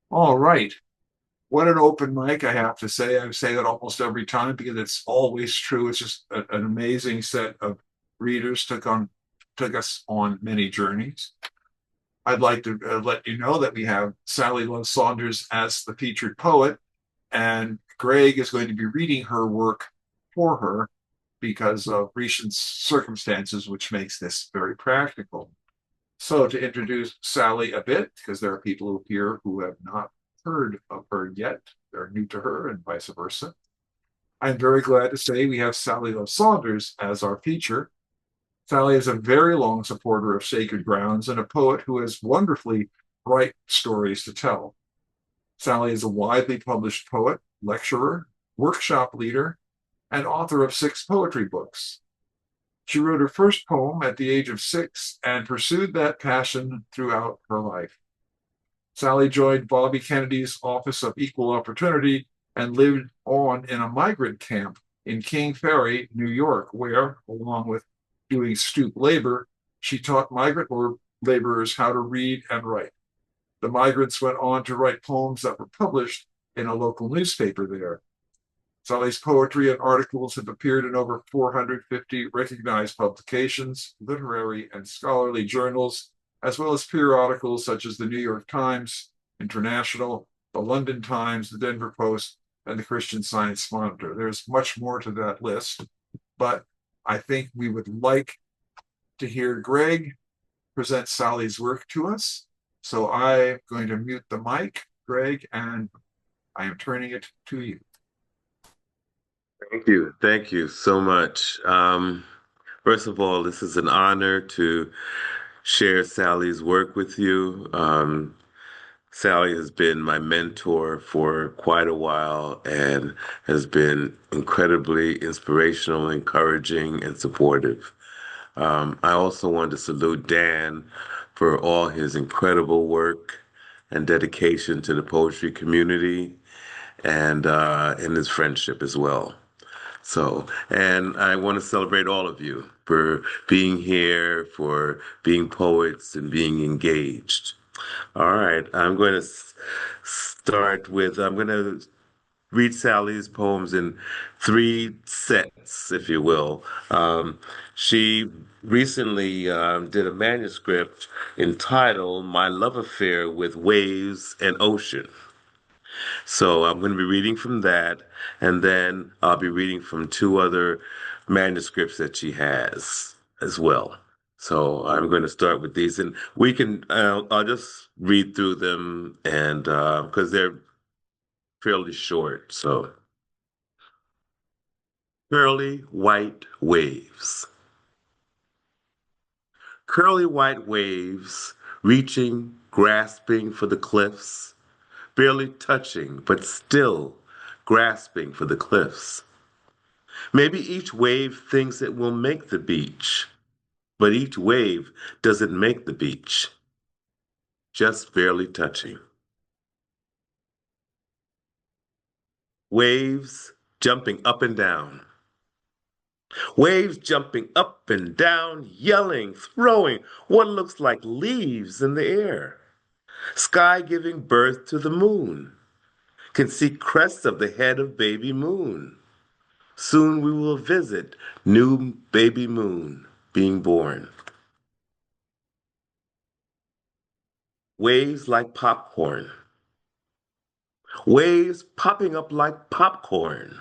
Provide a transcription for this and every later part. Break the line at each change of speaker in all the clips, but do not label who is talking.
All right. What an open mic, I have to say. I say that almost every time because it's always true. It's just an amazing set of readers took us on many journeys. I'd like to let you know that we have Sally Saunders as the featured poet, and Greg is going to be reading her work for her because of recent circumstances, which makes this very practical. So, to introduce Sally a bit, because there are people here who have not heard of her yet, they're new to her, and vice versa. I'm very glad to say we have Sally Saunders as our feature. Sally is a very long supporter of sacred grounds and a poet who has wonderfully bright stories to tell. Sally is a widely published poet, lecturer, workshop leader, and author of 6 poetry books. She wrote her first poem at the age of 6 and pursued that passion throughout her life. Sally joined Bobby Kennedy's Office of Equal Opportunity and lived on in a migrant camp in King Ferry, New York, where, along with doing stoop labor, she taught migrant laborers how to read and write. The migrants went on to write poems that were published in a local newspaper there. Sally's poetry and articles have appeared in over 450 recognized publications, literary and scholarly journals, as well as periodicals such as the New York Times, International, the London Times, the Denver Post, and the Christian Science Monitor. There's much more to that list, but I think we would like to hear Greg present Sally's work to us. So I'm going to mute the mic, Greg, and I am turning it to you.
Thank you. Thank you so much. First of all, this is an honor to share Sally's work with you. Sally has been my mentor for quite a while and has been incredibly inspirational, encouraging, and supportive. I also want to salute Dan for all his incredible work and dedication to the poetry community and in his friendship as well. So, and I want to celebrate all of you for being here, for being poets and being engaged. All right, I'm going to I'm going to read Sally's poems in 3 sets, if you will. She recently did a manuscript entitled My Love Affair with Waves and Ocean. So I'm going to be reading from that, and then I'll be reading from 2 other manuscripts that she has as well. So I'm going to start with these, and I'll just read through them, and because they're fairly short. So, curly white waves. Curly white waves, reaching, grasping for the cliffs, barely touching, but still grasping for the cliffs. Maybe each wave thinks it will make the beach, but each wave doesn't make the beach, just barely touching. Waves jumping up and down. Waves jumping up and down, yelling, throwing what looks like leaves in the air. Sky giving birth to the moon. Can see crests of the head of baby moon. Soon we will visit new baby moon being born. Waves like popcorn. Waves popping up like popcorn.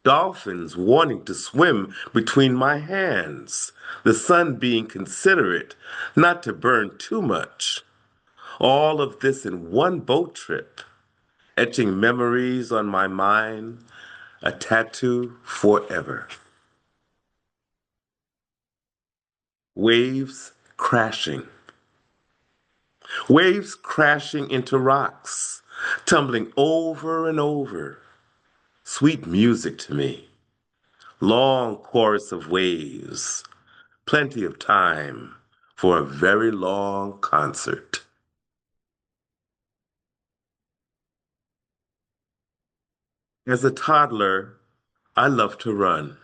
Dolphins wanting to swim between my hands. The sun being considerate not to burn too much. All of this in one boat trip, etching memories on my mind, a tattoo forever. Waves crashing. Waves crashing into rocks, tumbling over and over. Sweet music to me. Long chorus of waves. Plenty of time for a very long concert. As a toddler, I loved to run.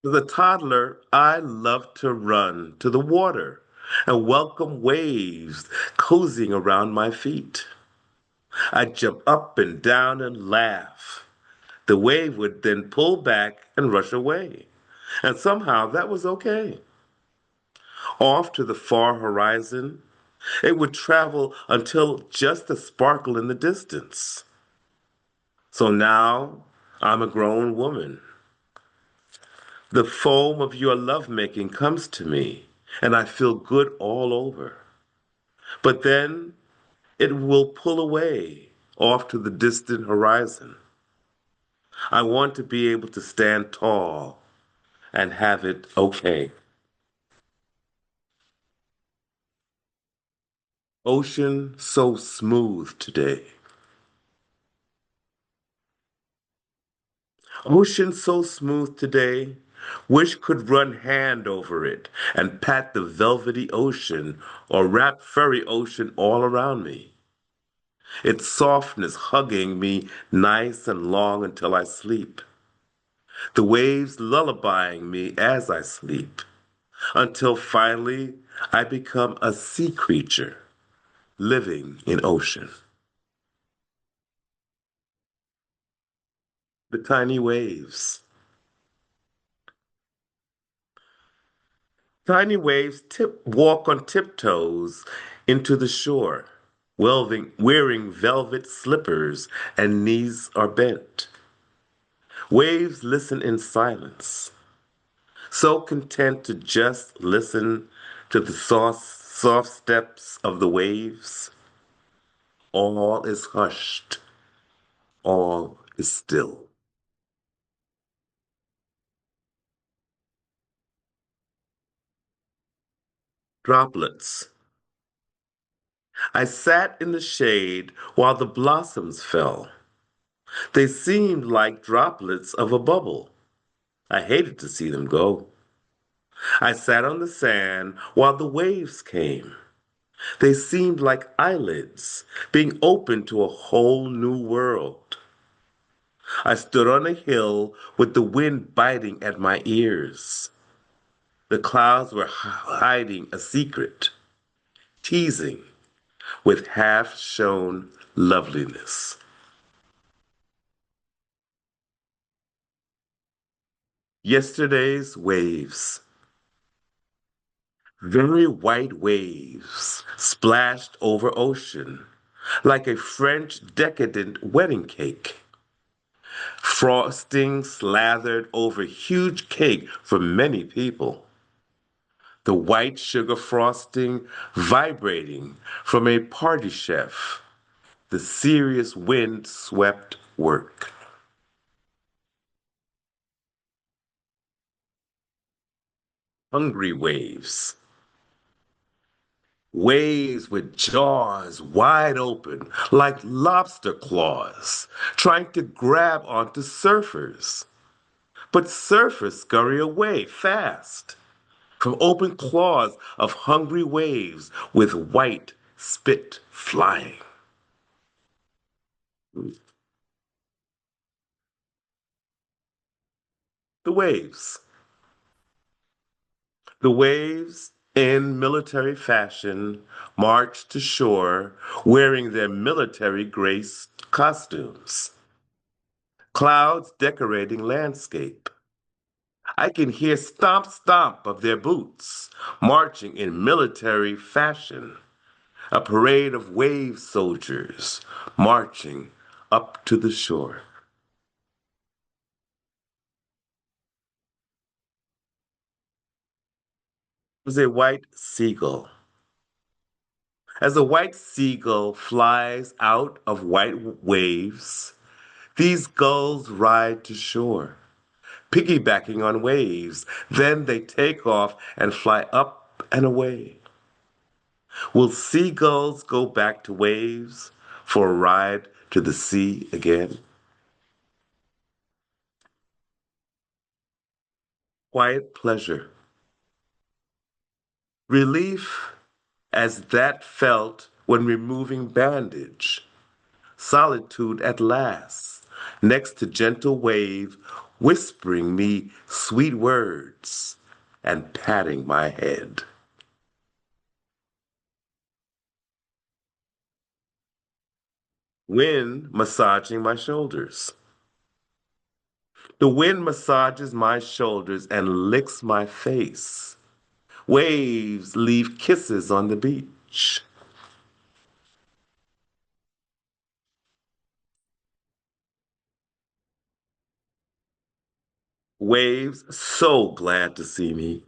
As a toddler, I loved to run to the water and welcome waves cozying around my feet. I'd jump up and down and laugh. The wave would then pull back and rush away. And somehow that was okay. Off to the far horizon, it would travel until just a sparkle in the distance. So now I'm a grown woman. The foam of your lovemaking comes to me, and I feel good all over. But then it will pull away off to the distant horizon. I want to be able to stand tall and have it okay. Ocean so smooth today. Ocean so smooth today. Wish could run hand over it and pat the velvety ocean or wrap furry ocean all around me. Its softness hugging me nice and long until I sleep. The waves lullabying me as I sleep, until finally I become a sea creature living in ocean. The tiny waves. Tiny waves walk on tiptoes into the shore, wearing velvet slippers and knees are bent. Waves listen in silence, so content to just listen to the soft steps of the waves. All is hushed, all is still. Droplets. I sat in the shade while the blossoms fell. They seemed like droplets of a bubble. I hated to see them go. I sat on the sand while the waves came. They seemed like eyelids being opened to a whole new world. I stood on a hill with the wind biting at my ears. The clouds were hiding a secret, teasing with half shown loveliness. Yesterday's waves, very white waves, splashed over ocean like a French decadent wedding cake. Frosting slathered over huge cake for many people. The white sugar frosting vibrating from a party chef. The serious wind swept work. Hungry waves. Waves with jaws wide open like lobster claws, trying to grab onto surfers. But surfers scurry away fast from open claws of hungry waves with white spit flying. The waves. The waves, in military fashion, marched to shore wearing their military grace costumes. Clouds decorating landscape. I can hear stomp stomp of their boots, marching in military fashion. A parade of wave soldiers marching up to the shore. It was a white seagull. As a white seagull flies out of white waves, these gulls ride to shore, piggybacking on waves. Then they take off and fly up and away. Will seagulls go back to waves for a ride to the sea again? Quiet pleasure. Relief as that felt when removing bandage. Solitude at last, next to gentle wave whispering me sweet words and patting my head. Wind massaging my shoulders. The wind massages my shoulders and licks my face. Waves leave kisses on the beach. Waves so glad to see me.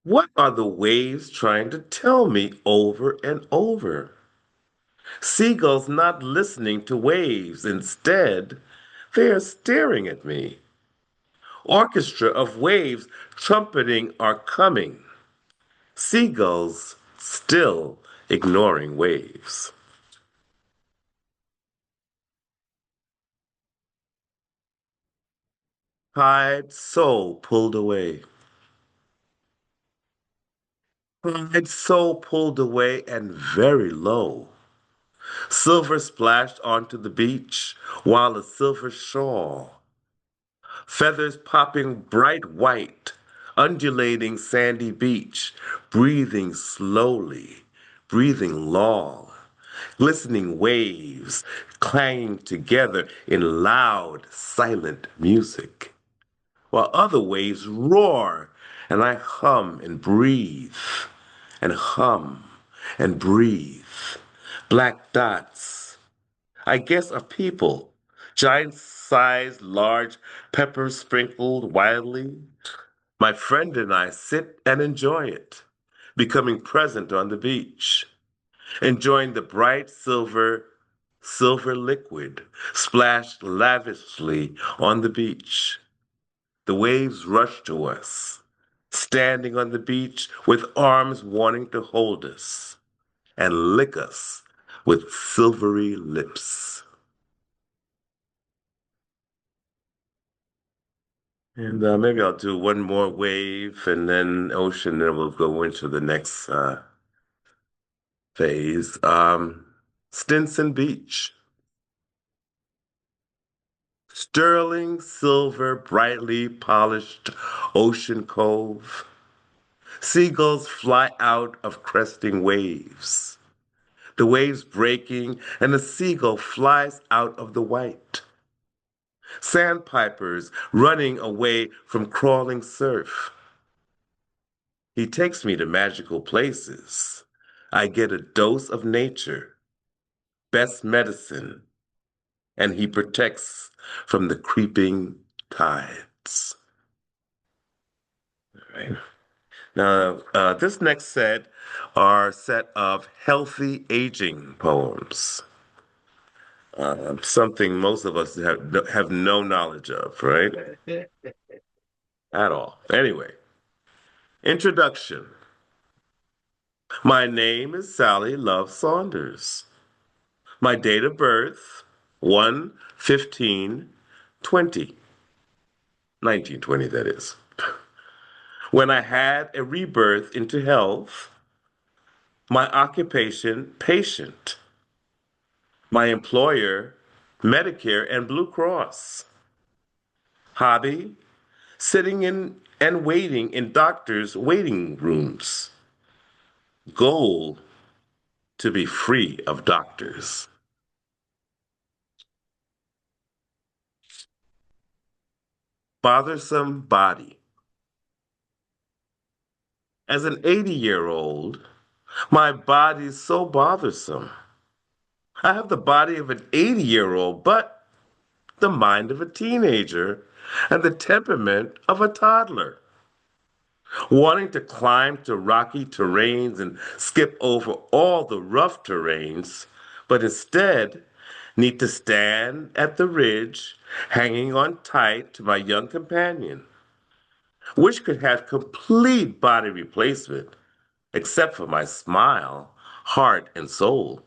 What are the waves trying to tell me over and over? Seagulls not listening to waves. Instead, they are staring at me. Orchestra of waves trumpeting are coming. Seagulls still ignoring waves. Tide so pulled away. Tide so pulled away and very low. Silver splashed onto the beach, while a silver shawl, feathers popping bright white, undulating sandy beach, breathing slowly, breathing long, glistening waves clanging together in loud, silent music, while other waves roar, and I hum and breathe, and hum and breathe. Black dots, I guess, are people. Giant sized, large peppers sprinkled wildly. My friend and I sit and enjoy it, becoming present on the beach, enjoying the bright silver liquid splashed lavishly on the beach. The waves rush to us, standing on the beach with arms wanting to hold us and lick us with silvery lips. And maybe I'll do one more wave and then ocean, then we'll go into the next phase. Stinson Beach, sterling silver, brightly polished ocean cove. Seagulls fly out of cresting waves. The waves breaking, and a seagull flies out of the white. Sandpipers running away from crawling surf. He takes me to magical places. I get a dose of nature, best medicine, and he protects from the creeping tides. All right. Now, this next set are a set of healthy aging poems. Something most of us have no knowledge of, right? At all. Anyway, introduction. My name is Sally Love Saunders. My date of birth, 1/15/20. 1920, that is. When I had a rebirth into health, my occupation, patient. My employer, Medicare and Blue Cross. Hobby, sitting in and waiting in doctors' waiting rooms. Goal, to be free of doctors. Bothersome body. As an 80-year-old, my body's so bothersome. I have the body of an 80-year-old, but the mind of a teenager and the temperament of a toddler. Wanting to climb to rocky terrains and skip over all the rough terrains, but instead need to stand at the ridge, hanging on tight to my young companion. Wish could have complete body replacement, except for my smile, heart, and soul.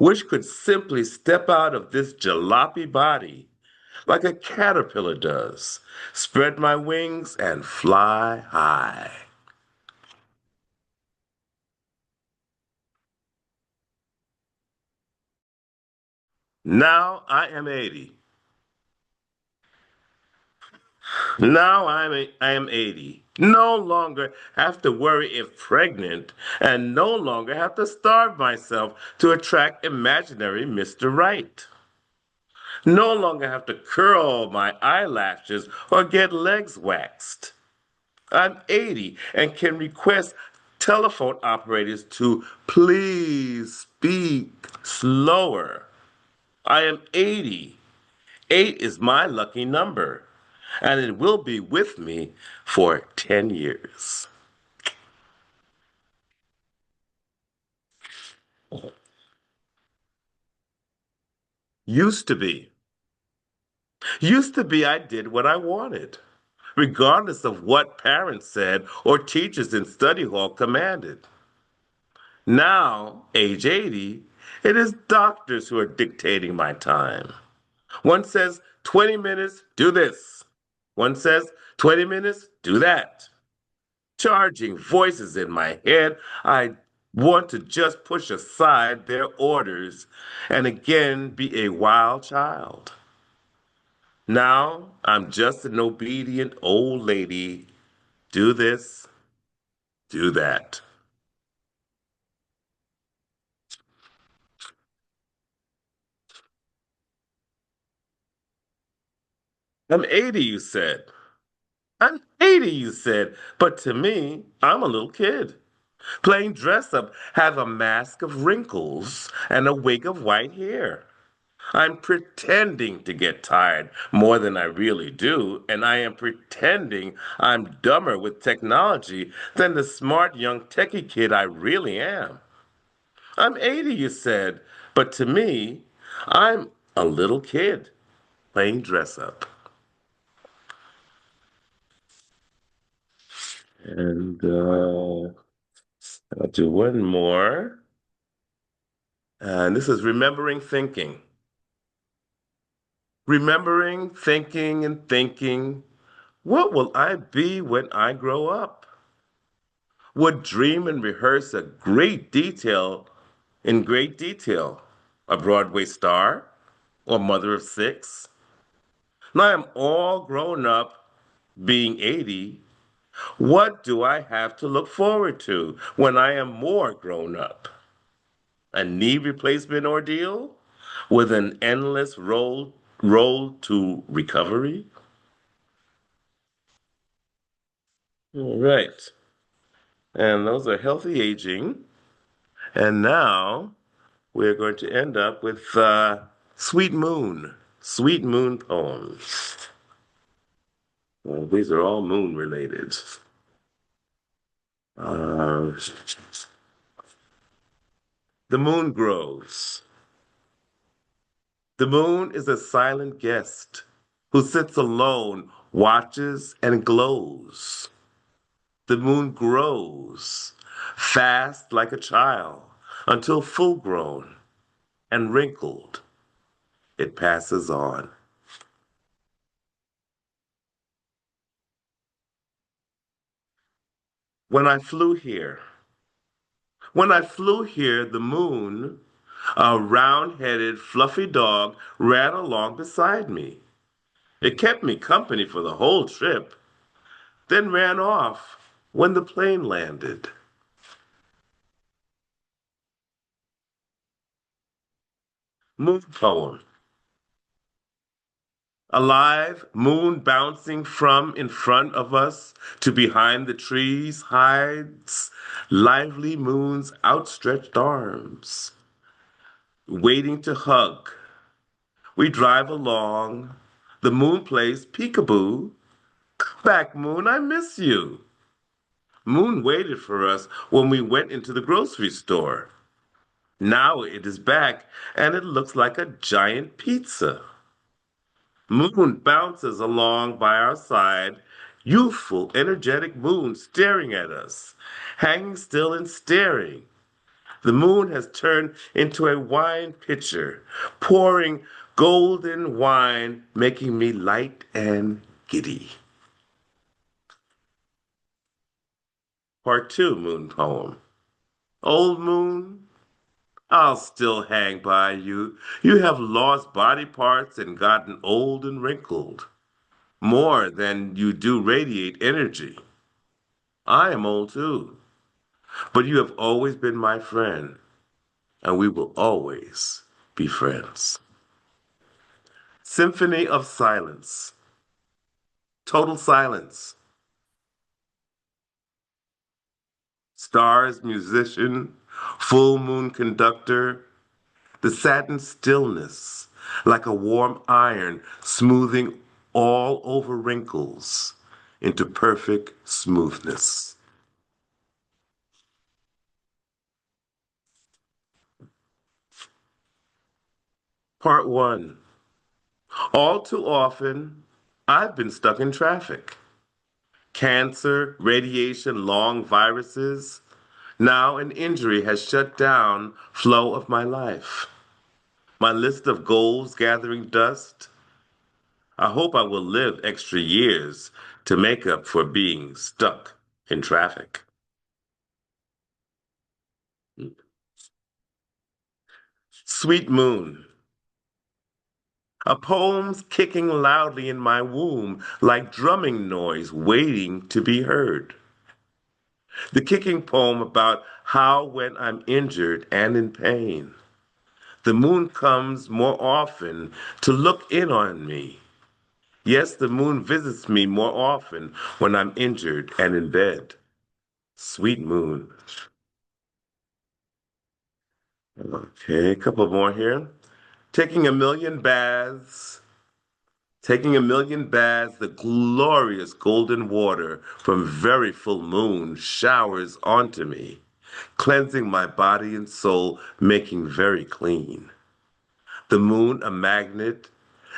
Wish could simply step out of this jalopy body like a caterpillar does, spread my wings, and fly high. Now I am 80. Now I am 80. No longer have to worry if pregnant, and no longer have to starve myself to attract imaginary Mr. Right. No longer have to curl my eyelashes or get legs waxed. I'm 80 and can request telephone operators to please speak slower. I am 80. 8 is my lucky number, and it will be with me for 10 years. Used to be. Used to be I did what I wanted, regardless of what parents said or teachers in study hall commanded. Now, age 80, it is doctors who are dictating my time. One says 20 minutes, do this. One says 20 minutes, do that. Charging voices in my head, I want to just push aside their orders and again be a wild child. Now I'm just an obedient old lady. Do this, do that. I'm 80, you said. I'm 80, you said. But to me, I'm a little kid. Playing dress up, have a mask of wrinkles and a wig of white hair. I'm pretending to get tired more than I really do, and I am pretending I'm dumber with technology than the smart young techie kid I really am. I'm 80, you said, but to me, I'm a little kid playing dress up. And I'll do one more. And this is remembering thinking. Remembering, thinking, and thinking, what will I be when I grow up? Would dream and rehearse in great detail, a Broadway star or mother of six. Now I'm all grown up, being 80. What do I have to look forward to when I am more grown up? A knee replacement ordeal with an endless road to recovery? All right. And those are healthy aging. And now we're going to end up with Sweet Moon poems. Well, these are all moon related. Uh, the moon grows. The moon is a silent guest who sits alone, watches, and glows. The moon grows, fast like a child, until full grown and wrinkled, it passes on. When I flew here, when I flew here, the moon, a round-headed, fluffy dog, ran along beside me. It kept me company for the whole trip, then ran off when the plane landed. Moon poem. Alive, moon bouncing from in front of us to behind the trees hides lively moon's outstretched arms, waiting to hug. We drive along. The moon plays peekaboo. Come back, moon, I miss you. Moon waited for us when we went into the grocery store. Now it is back, and it looks like a giant pizza. Moon bounces along by our side, youthful, energetic moon staring at us, hanging still and staring. The moon has turned into a wine pitcher, pouring golden wine, making me light and giddy. Part 2 Moon Poem. Old moon, I'll still hang by you. You have lost body parts and gotten old and wrinkled. more than you do radiate energy. I am old too, but you have always been my friend, and we will always be friends. Symphony of silence, total silence. Stars, musician, full moon conductor, the satin stillness, like a warm iron smoothing all over wrinkles into perfect smoothness. Part one. All too often, I've been stuck in traffic. Cancer, radiation, long viruses. Now an injury has shut down flow of my life. My list of goals gathering dust. I hope I will live extra years to make up for being stuck in traffic. Sweet Moon. A poem's kicking loudly in my womb like drumming noise waiting to be heard. The kicking poem about how when I'm injured and in pain, the moon comes more often to look in on me. Yes, the moon visits me more often when I'm injured and in bed. Sweet moon. Okay, a couple more here. Taking a million baths, taking a million baths, the glorious golden water from very full moon showers onto me, cleansing my body and soul, making very clean. The moon a magnet.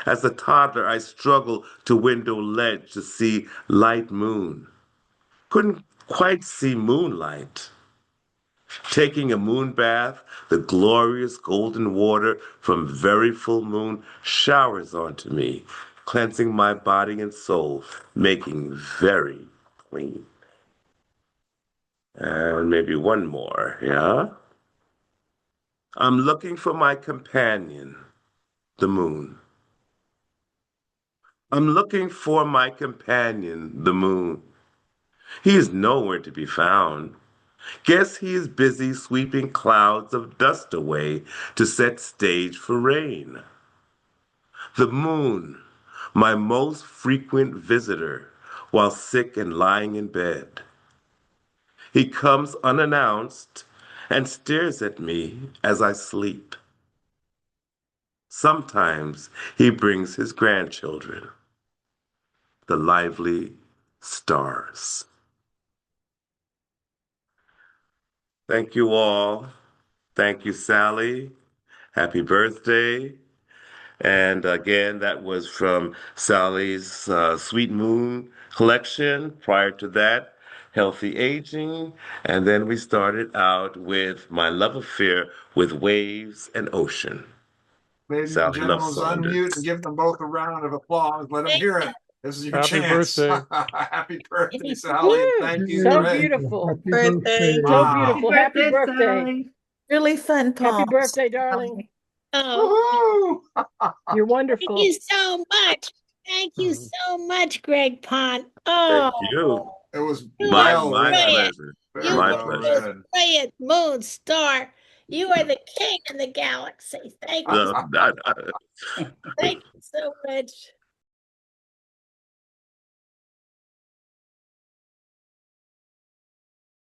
As a toddler, I struggled to window ledge to see light moon. Couldn't quite see moonlight. Taking a moon bath, the glorious golden water from very full moon showers onto me, cleansing my body and soul, making very clean. And maybe one more, yeah? I'm looking for my companion, the moon. I'm looking for my companion, the moon. He is nowhere to be found. Guess he is busy sweeping clouds of dust away to set stage for rain. The moon, my most frequent visitor while sick and lying in bed. He comes unannounced and stares at me as I sleep. Sometimes he brings his grandchildren, the lively stars. Thank you all. Thank you, Sally. Happy birthday. And again, that was from Sally's Sweet Moon collection. Prior to that, Healthy Aging. And then we started out with My Love Affair with Waves and Ocean.
Ladies and
Sally
gentlemen,
Love
let's unmute and
Saunders.
give them both a round of applause. Let them hear it. This is your
Happy
chance.
birthday.
Happy birthday, Sally, and
Woo!
thank you,
So
Greg.
beautiful.
Happy birthday.
So
Wow.
beautiful. Happy birthday.
Sally.
Really fun
Happy
poems.
birthday, darling.
Oh,
Woohoo!
You're
thank
wonderful.
you so much. Thank you so much, Greg Pond.
Thank
Oh,
you.
It was
you
My
are
well
my
written.
brilliant.
pleasure.
Very
You
My
are
well
the
pleasure.
most
written.
brilliant moon star. You are the king of the galaxy. Thank you.
No,
Thank you so much.